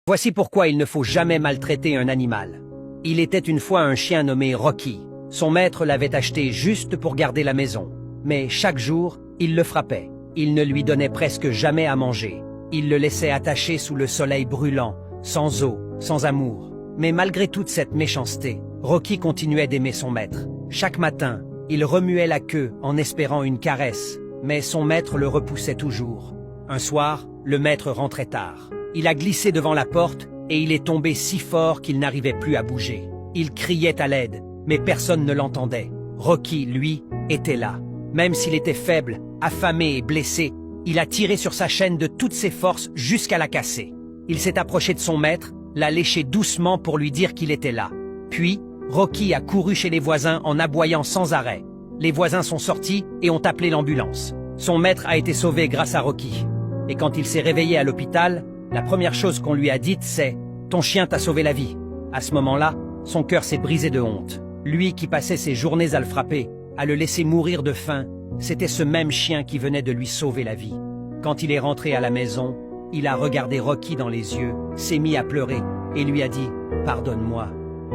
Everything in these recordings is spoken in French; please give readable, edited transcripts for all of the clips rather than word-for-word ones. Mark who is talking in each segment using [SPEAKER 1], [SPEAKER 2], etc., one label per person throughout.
[SPEAKER 1] Voici pourquoi il ne faut jamais maltraiter un animal. Il était une fois un chien nommé Rocky. Son maître l'avait acheté juste pour garder la maison. Mais chaque jour, il le frappait. Il ne lui donnait presque jamais à manger. Il le laissait attaché sous le soleil brûlant, sans eau, sans amour. Mais malgré toute cette méchanceté, Rocky continuait d'aimer son maître. Chaque matin, il remuait la queue en espérant une caresse, mais son maître le repoussait toujours. Un soir, le maître rentrait tard. Il a glissé devant la porte et il est tombé si fort qu'il n'arrivait plus à bouger. Il criait à l'aide, mais personne ne l'entendait. Rocky, lui, était là. Même s'il était faible, affamé et blessé, il a tiré sur sa chaîne de toutes ses forces jusqu'à la casser. Il s'est approché de son maître, l'a léché doucement pour lui dire qu'il était là. Puis, Rocky a couru chez les voisins en aboyant sans arrêt. Les voisins sont sortis et ont appelé l'ambulance. Son maître a été sauvé grâce à Rocky. Et quand il s'est réveillé à l'hôpital, la première chose qu'on lui a dite, c'est « Ton chien t'a sauvé la vie ». À ce moment-là, son cœur s'est brisé de honte. Lui qui passait ses journées à le frapper, à le laisser mourir de faim, c'était ce même chien qui venait de lui sauver la vie. Quand il est rentré à la maison, il a regardé Rocky dans les yeux, s'est mis à pleurer et lui a dit « Pardonne-moi,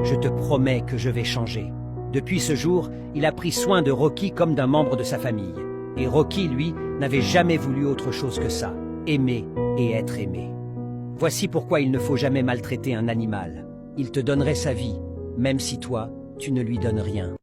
[SPEAKER 1] je te promets que je vais changer ». Depuis ce jour, il a pris soin de Rocky comme d'un membre de sa famille. Et Rocky, lui, n'avait jamais voulu autre chose que ça, aimer et être aimé. Voici pourquoi il ne faut jamais maltraiter un animal. Il te donnerait sa vie, même si toi, tu ne lui donnes rien.